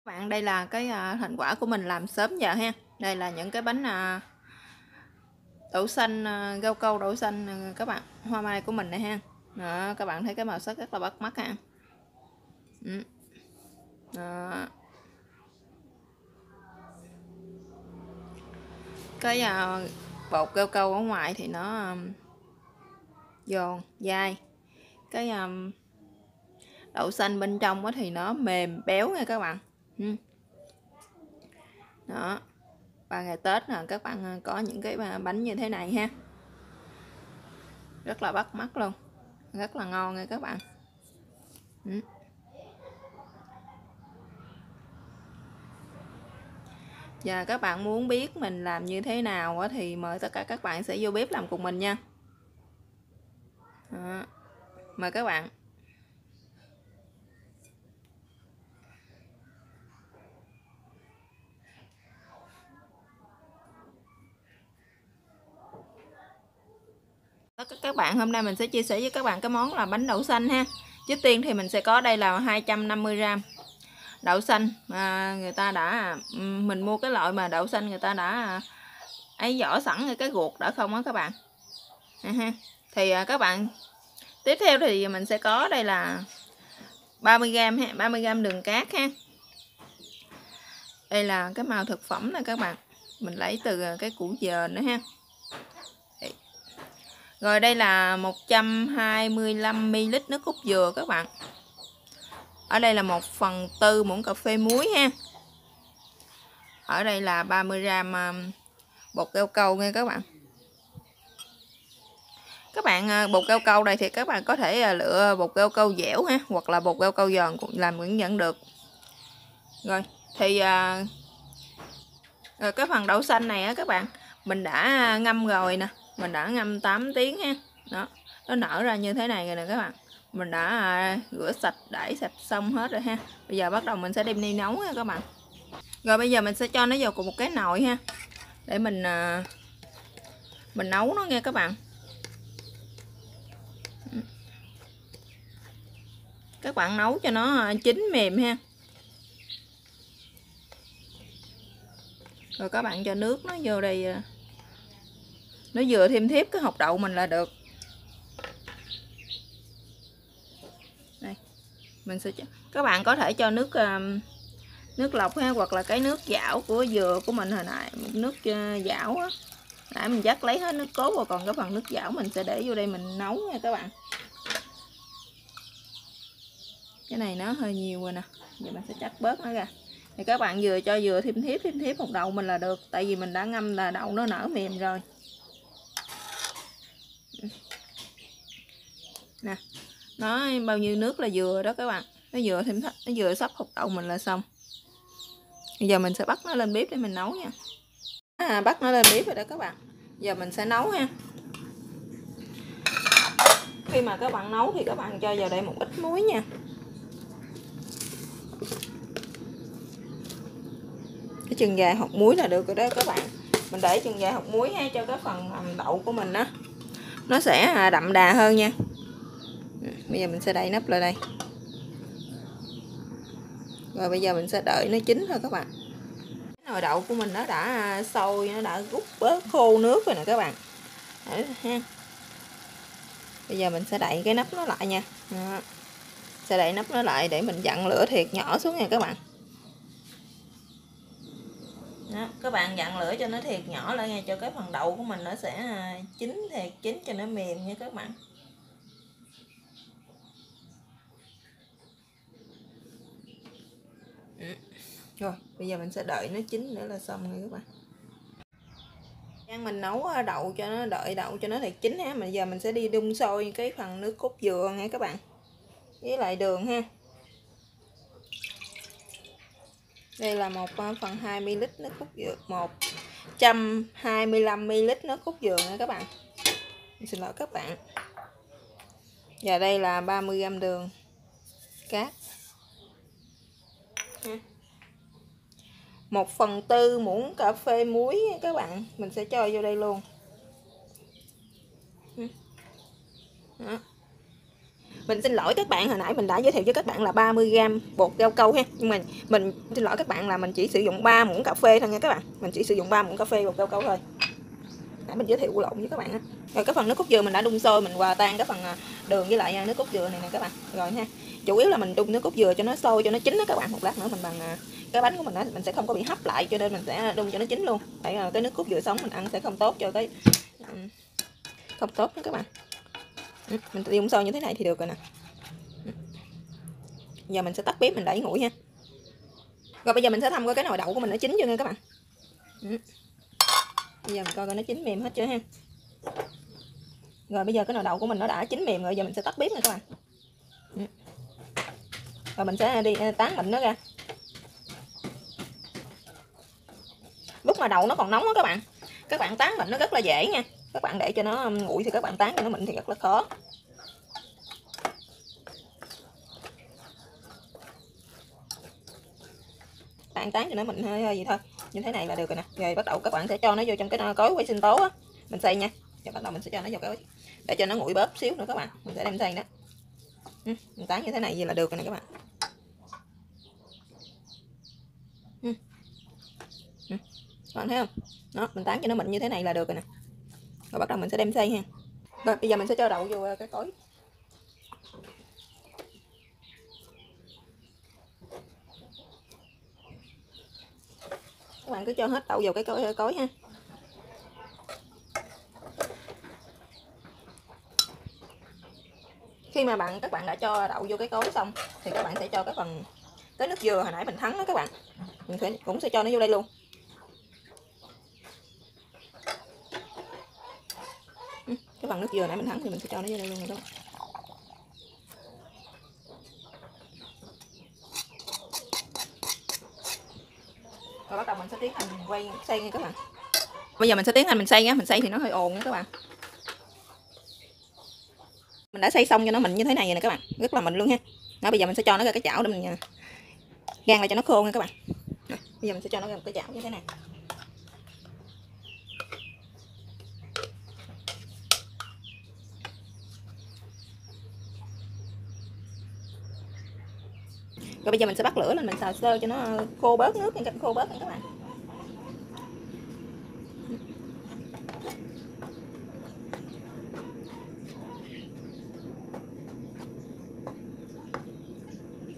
Các bạn, đây là cái thành quả của mình làm sớm giờ ha. Đây là những cái bánh đậu xanh, rau câu đậu xanh các bạn, hoa mai của mình này ha. Đó, các bạn thấy cái màu sắc rất là bắt mắt ha. Đó. Cái bột rau câu ở ngoài thì nó giòn dai, cái đậu xanh bên trong thì nó mềm béo nha các bạn. Đó, 3 ngày Tết là các bạn có những cái bánh như thế này ha, rất là bắt mắt luôn, rất là ngon nha các bạn. Và các bạn muốn biết mình làm như thế nào thì mời tất cả các bạn sẽ vô bếp làm cùng mình nha. Đó. Mời các bạn. Các bạn, hôm nay mình sẽ chia sẻ với các bạn cái món là bánh đậu xanh ha. Trước tiên thì mình sẽ có đây là 250g đậu xanh. Người ta đã mình mua cái loại mà đậu xanh người ta đã ấy vỏ sẵn rồi, cái ruột đã không á các bạn. Thì các bạn, tiếp theo thì mình sẽ có đây là 30g ha, 30g đường cát ha. Đây là cái màu thực phẩm này các bạn, mình lấy từ cái củ dền nữa ha. Rồi đây là 125ml nước cốt dừa các bạn. Ở đây là 1/4 muỗng cà phê muối ha. Ở đây là 30g bột rau câu nha các bạn. Các bạn, bột rau câu này thì các bạn có thể lựa bột rau câu dẻo ha, hoặc là bột rau câu giòn cũng làm cũng vẫn được. Rồi thì rồi cái phần đậu xanh này á các bạn, mình đã ngâm rồi nè, mình đã ngâm 8 tiếng ha. Đó, nó nở ra như thế này rồi nè các bạn. Mình đã rửa sạch, đãi sạch xong hết rồi ha. Bây giờ bắt đầu mình sẽ đem đi nấu nha các bạn. Rồi bây giờ mình sẽ cho nó vào cùng một cái nồi ha, để mình nấu nó nha các bạn. Các bạn nấu cho nó chín mềm ha. Rồi các bạn cho nước nó vô đây, nó vừa thêm thiếp cái hột đậu mình là được. Đây, mình sẽ các bạn có thể cho nước lọc ha, hoặc là cái nước dảo của dừa của mình hồi nãy, nước dảo á, nãy mình dắt lấy hết nước cốt rồi, còn cái phần nước dảo mình sẽ để vô đây mình nấu nha các bạn. Cái này nó hơi nhiều rồi nè, giờ mình sẽ cắt bớt nó ra. Thì các bạn vừa cho dừa thêm thiếp hột đậu mình là được, tại vì mình đã ngâm là đậu nó nở mềm rồi nè. Nó bao nhiêu nước là vừa đó các bạn, nó vừa sắp hột đậu mình là xong. Bây giờ mình sẽ bắt nó lên bếp để mình nấu nha. Bắt nó lên bếp rồi đó các bạn, giờ mình sẽ nấu ha. Khi mà các bạn nấu thì các bạn cho vào đây một ít muối nha. Cái chừng vài hột muối là được rồi đó các bạn. Mình để chừng vài hột muối ha, cho cái phần đậu của mình á nó sẽ đậm đà hơn nha. Bây giờ mình sẽ đậy nắp lại đây. Rồi bây giờ mình sẽ đợi nó chín thôi các bạn. Nồi đậu của mình nó đã sôi, nó đã rút bớt khô nước rồi nè các bạn. Đấy, ha. Bây giờ mình sẽ đậy cái nắp nó lại nha. Đó. Sẽ đậy nắp nó lại để mình vặn lửa thiệt nhỏ xuống nha các bạn. Đó, các bạn vặn lửa cho nó thiệt nhỏ lại nha, cho cái phần đậu của mình nó sẽ chín thiệt, chín cho nó mềm nha các bạn. Rồi bây giờ mình sẽ đợi nó chín nữa là xong rồi các bạn. Mình nấu đậu cho nó, đợi đậu cho nó thiệt chín ha. Bây giờ mình sẽ đi đun sôi cái phần nước cốt dừa nha các bạn, với lại đường ha. Đây là 1/2ml nước cốt dừa, 125ml nước cốt dừa nha các bạn. Xin lỗi các bạn. Và đây là 30g đường cát, 1/4 muỗng cà phê muối các bạn, mình sẽ cho vô đây luôn. Đó. Mình xin lỗi các bạn, hồi nãy mình đã giới thiệu với các bạn là 30g bột rau câu ha. Nhưng mà mình xin lỗi các bạn là mình chỉ sử dụng 3 muỗng cà phê thôi nha các bạn. Mình chỉ sử dụng 3 muỗng cà phê bột rau câu thôi. Nãy mình giới thiệu lộn với các bạn á. Rồi cái phần nước cốt dừa mình đã đun sôi, mình hòa tan cái phần đường với lại nước cốt dừa này nè các bạn. Rồi ha. Chủ yếu là mình đun nước cốt dừa cho nó sôi cho nó chín đó các bạn. Một lát nữa mình bằng cái bánh của mình á, mình sẽ không có bị hấp lại, cho nên mình sẽ đun cho nó chín luôn. Tại cái nước cốt dừa sống mình ăn sẽ không tốt cho cái không tốt đó các bạn. Mình đun sôi như thế này thì được rồi nè. Giờ mình sẽ tắt bếp, mình đẩy nguội ha. Rồi bây giờ mình sẽ thăm coi cái nồi đậu của mình nó chín chưa nha các bạn. Bây giờ mình coi coi nó chín mềm hết chưa ha. Rồi bây giờ cái nồi đậu của mình nó đã chín mềm rồi, giờ mình sẽ tắt bếp nha các bạn. Rồi mình sẽ đi tán mịn nó ra. Lúc mà đậu nó còn nóng đó các bạn tán mịn nó rất là dễ nha. Các bạn để cho nó nguội thì các bạn tán cho nó mịn thì rất là khó. Bạn tán cho nó mịn hơi gì thôi, như thế này là được rồi nè. Rồi bắt đầu các bạn sẽ cho nó vô trong cái cối quay sinh tố á, mình xay nha. Rồi bắt đầu mình sẽ cho nó vào cái để cho nó nguội bớt xíu nữa các bạn, mình sẽ đem xay đó. Mình tán như thế này vậy là được rồi nè các bạn. Các bạn thấy không? Đó, mình tán cho nó mịn như thế này là được rồi nè. Rồi bắt đầu mình sẽ đem xay ha. Rồi bây giờ mình sẽ cho đậu vô cái cối. Các bạn cứ cho hết đậu vào cái cối ha. Khi mà các bạn đã cho đậu vô cái cối xong thì các bạn sẽ cho cái nước dừa hồi nãy mình thắng đó các bạn. Mình cũng sẽ cho nó vô đây luôn. Cái phần nước dừa nãy mình thắng thì mình sẽ cho nó vô đây luôn rồi đó. Rồi bắt đầu mình sẽ tiến hành quay xay nha các bạn. Bây giờ mình sẽ tiến hành mình xay nha, mình xay thì nó hơi ồn nha các bạn. Mình đã xay xong cho nó mịn như thế này nè các bạn, rất là mịn luôn ha. Đó, bây giờ mình sẽ cho nó ra cái chảo để mình rang lại cho nó khô nha các bạn. Đó, bây giờ mình sẽ cho nó ra một cái chảo như thế này. Rồi bây giờ mình sẽ bắt lửa lên, mình xào sơ cho nó khô bớt nước nha, khô bớt nha các bạn.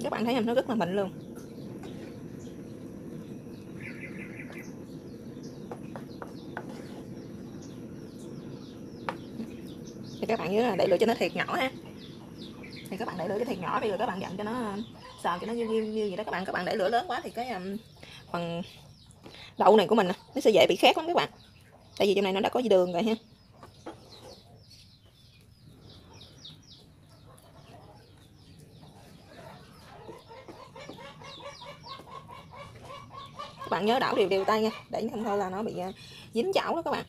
Các bạn thấy không, nó rất là mịn luôn. Thì các bạn nhớ là để lửa cho nó thiệt nhỏ ha. Thì các bạn để lửa cho thiệt nhỏ, bây giờ các bạn dặn cho nó xào cho nó như gì đó các bạn để lửa lớn quá thì cái phần đậu này của mình nó sẽ dễ bị khét lắm các bạn. Tại vì trong này nó đã có đường rồi ha. Các bạn nhớ đảo đều đều tay nha, để không thôi là nó bị dính chảo đó các bạn.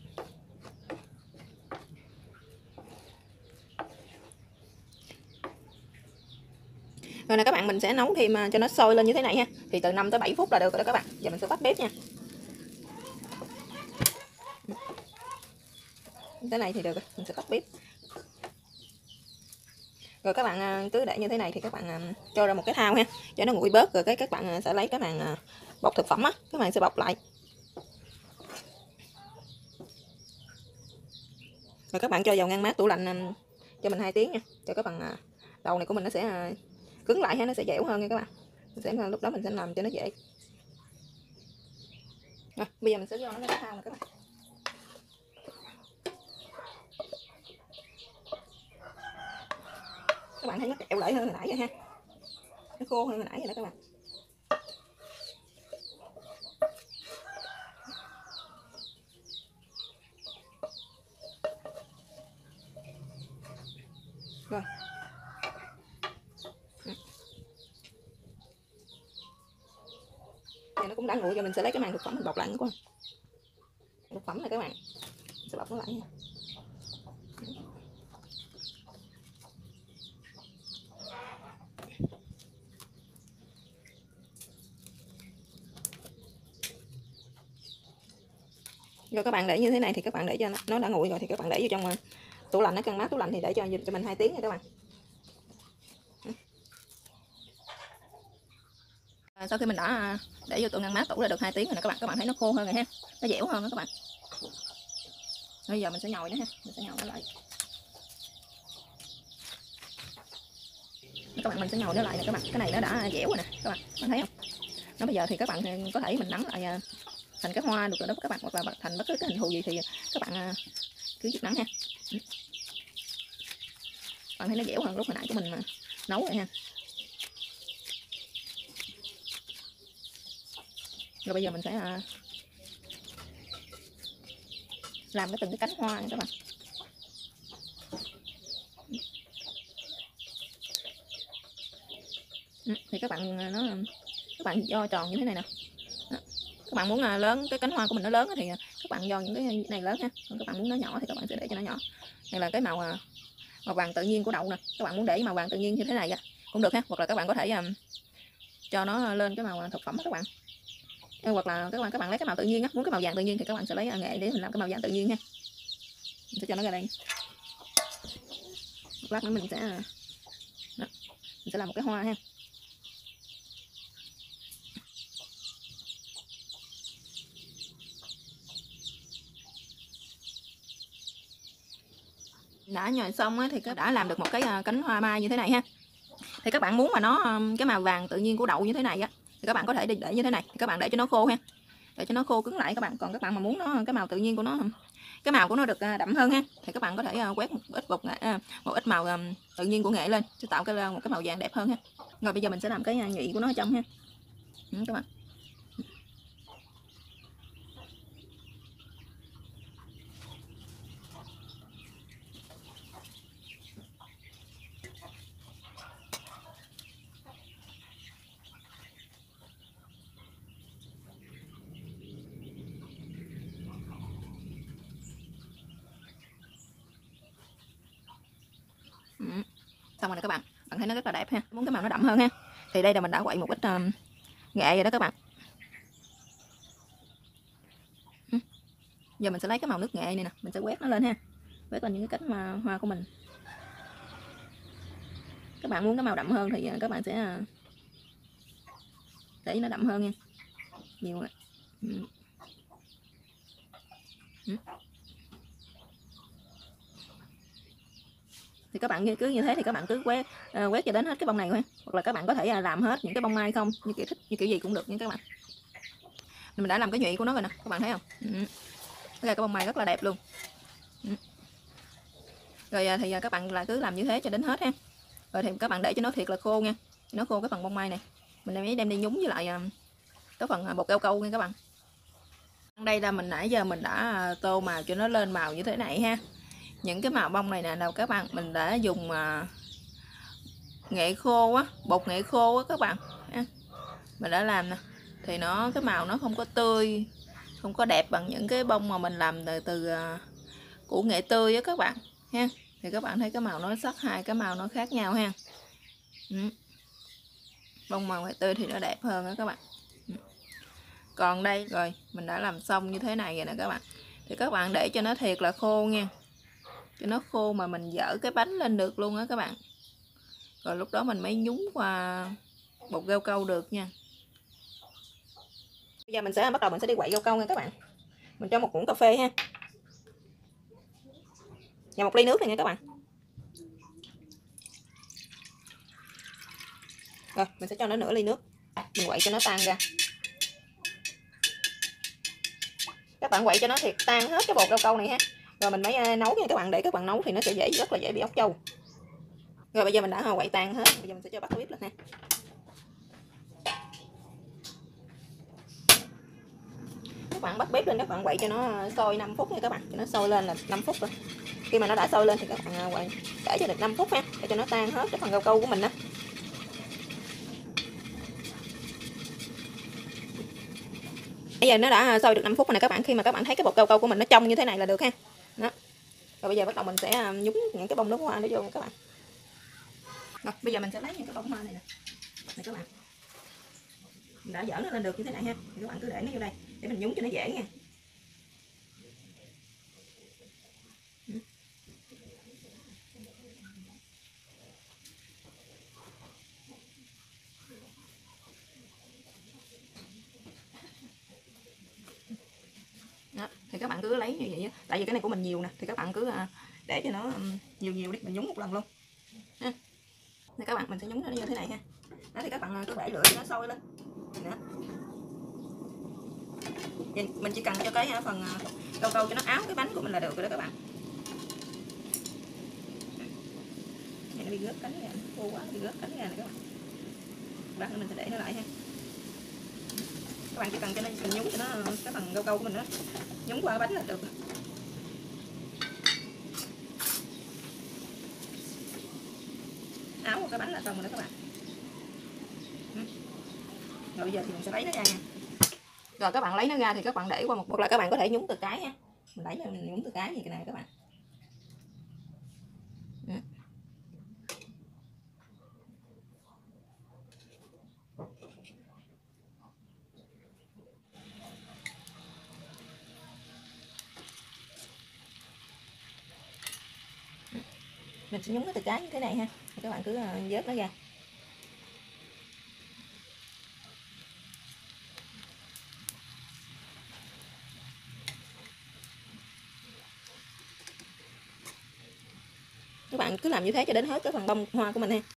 Rồi nè các bạn, mình sẽ nấu thêm cho nó sôi lên như thế này ha. Thì từ 5 tới 7 phút là được rồi đó các bạn. Giờ mình sẽ tắt bếp nha. Thế này thì được rồi, mình sẽ tắt bếp. Rồi các bạn cứ để như thế này thì các bạn cho ra một cái thau ha, cho nó nguội bớt rồi các bạn sẽ lấy cái màng bọc thực phẩm á, các bạn sẽ bọc lại. Rồi các bạn cho vào ngăn mát tủ lạnh cho mình 2 tiếng nha, cho cái phần đầu này của mình nó sẽ cứng lại ha, nó sẽ dẻo hơn nha các bạn. Lúc đó mình sẽ làm cho nó dễ. Rồi bây giờ mình sẽ vô nó cái thau này các bạn. Các bạn thấy nó kẹo lại hơn hồi nãy rồi ha, nó khô hơn hồi nãy rồi đó các bạn. Rồi giờ nó cũng đã nguội rồi, mình sẽ lấy cái màng thực phẩm mình bọc lại nữa. Thực phẩm này các bạn sẽ bọc nó lại nha. Rồi các bạn để như thế này thì các bạn để cho nó đã nguội rồi thì các bạn để vô trong tủ lạnh, nó ngăn mát tủ lạnh thì để cho mình 2 tiếng nha các bạn. Sau khi mình đã để vô tủ ngăn mát tủ là được 2 tiếng rồi nè các bạn thấy nó khô hơn rồi ha, nó dẻo hơn đó các bạn. Bây giờ mình sẽ nhồi nó ha, mình sẽ nhồi nó lại. Các bạn mình sẽ nhồi nó lại nè các bạn, cái này nó đã dẻo rồi nè các bạn thấy không? Nó bây giờ thì các bạn có thể mình nắng lại thành cái hoa được rồi đó các bạn, hoặc là thành bất cứ cái hình thù gì thì các bạn cứ chịu nắng ha. Bạn thấy nó dẻo hơn lúc hồi nãy của mình mà nấu rồi ha. Rồi bây giờ mình sẽ làm từng cái cánh hoa nha các bạn. Thì các bạn do tròn như thế này nè. Các bạn muốn lớn cái cánh hoa của mình nó lớn thì các bạn do những cái này lớn ha, còn các bạn muốn nó nhỏ thì các bạn sẽ để cho nó nhỏ. Đây là cái màu vàng tự nhiên của đậu nè, các bạn muốn để màu vàng tự nhiên như thế này cũng được ha, hoặc là các bạn có thể cho nó lên cái màu thực phẩm các bạn. Hoặc là các bạn lấy cái màu tự nhiên muốn cái màu vàng tự nhiên thì các bạn sẽ lấy nghệ để mình làm cái màu vàng tự nhiên ha. Mình sẽ cho nó ra đây. Một lát nữa mình sẽ làm một cái hoa ha. Đã nhồi xong thì đã làm được một cái cánh hoa mai như thế này ha. Thì các bạn muốn mà nó cái màu vàng tự nhiên của đậu như thế này thì các bạn có thể để như thế này, thì các bạn để cho nó khô ha, để cho nó khô cứng lại các bạn. Còn các bạn mà muốn nó cái màu tự nhiên của nó, cái màu của nó được đậm hơn ha, thì các bạn có thể quét một ít màu tự nhiên của nghệ lên sẽ tạo một cái màu vàng đẹp hơn ha. Rồi bây giờ mình sẽ làm cái nhụy của nó ở trong ha. Các bạn. Xong rồi nè các bạn thấy nó rất là đẹp ha. Muốn cái màu nó đậm hơn ha, thì đây là mình đã quậy một ít nghệ rồi đó các bạn. Giờ mình sẽ lấy cái màu nước nghệ này nè, mình sẽ quét nó lên ha, quét lên những cái cánh hoa của mình. Các bạn muốn cái màu đậm hơn thì các bạn sẽ để nó đậm hơn nha, nhiều rồi. Thì các bạn cứ như thế thì các bạn cứ quét cho đến hết cái bông này thôi, hoặc là các bạn có thể làm hết những cái bông mai không, như kiểu thích như kiểu gì cũng được nha các bạn. Mình đã làm cái nhụy của nó rồi nè, các bạn thấy không? Đây là cái bông mai rất là đẹp luôn. Rồi thì các bạn cứ làm như thế cho đến hết ha. Rồi thì các bạn để cho nó thiệt là khô nha, nó khô cái phần bông mai này, mình đem đi nhúng với lại cái phần bột cao câu nha các bạn. Đây là nãy giờ mình đã tô màu cho nó lên màu như thế này ha. Những cái màu bông này nè đâu các bạn, mình đã dùng nghệ khô bột nghệ khô các bạn. Mình đã làm nè, thì cái màu nó không có tươi, không có đẹp bằng những cái bông mà mình làm từ củ nghệ tươi các bạn ha. Thì các bạn thấy cái màu nó sắc, hai cái màu nó khác nhau ha. Bông màu nghệ tươi thì nó đẹp hơn đó các bạn. Còn đây rồi mình đã làm xong như thế này rồi nè các bạn, thì các bạn để cho nó thiệt là khô nha, cho nó khô mà mình dỡ cái bánh lên được luôn á các bạn. Rồi lúc đó mình mới nhúng qua bột rau câu được nha. Bây giờ mình sẽ bắt đầu đi quậy rau câu nha các bạn. Mình cho một muỗng cà phê ha, và một ly nước này nha các bạn. Rồi mình sẽ cho nó nửa ly nước, mình quậy cho nó tan ra. Các bạn quậy cho nó thiệt tan hết cái bột rau câu này ha, rồi mình mới nấu nha các bạn. Để các bạn nấu thì nó sẽ rất là dễ bị ốc trâu. Rồi bây giờ mình đã quậy tan hết, bây giờ mình sẽ cho bắt bếp lên ha. Các bạn bắt bếp lên, các bạn quậy cho nó sôi 5 phút nha các bạn, cho nó sôi lên là 5 phút rồi. Khi mà nó đã sôi lên thì các bạn quậy để cho được 5 phút ha, để cho nó tan hết cái phần rau câu của mình đó. Bây giờ nó đã sôi được 5 phút rồi nè các bạn. Khi mà các bạn thấy cái bột rau câu của mình nó trong như thế này là được ha. Đó. Rồi bây giờ bắt đầu mình sẽ nhúng những cái bông nước hoa nó vô các bạn. Rồi bây giờ mình sẽ lấy những cái bông hoa này nè. Này các bạn. Mình đã dỡ nó lên được như thế này ha. Thì các bạn cứ để nó vô đây để mình nhúng cho nó dễ nha. thì các bạn cứ lấy như vậy á. Tại vì cái này của mình nhiều nè, thì các bạn cứ để cho nó nhiều nhiều đi, mình nhúng một lần luôn ha. Thì các bạn mình sẽ nhúng nó như thế này ha. Đó, thì các bạn cứ bể lửa cho nó sôi lên. Đó. Mình chỉ cần cho cái phần câu câu cho nó áo cái bánh của mình là được rồi đó các bạn. Này nó bị rớt cánh ra, khô quá nó bị rớt cánh ra này các bạn. Bác mình sẽ để nó lại ha. Các bạn chỉ cần cho nó mình nhúng cho nó cái phần câu câu của mình đó nhúng qua cái bánh là được. Áo một cái bánh là xong rồi đó các bạn. Rồi bây giờ thì mình sẽ lấy nó ra nha. Rồi các bạn lấy nó ra thì các bạn để qua một hoặc là các bạn có thể nhúng từ cái ha. Mình lấy ra mình nhúng từ cái như cái này các bạn. Mình sẽ nhúng cái từ cái như thế này ha. Thì các bạn cứ vớt nó ra. Các bạn cứ làm như thế cho đến hết cái phần bông hoa của mình ha.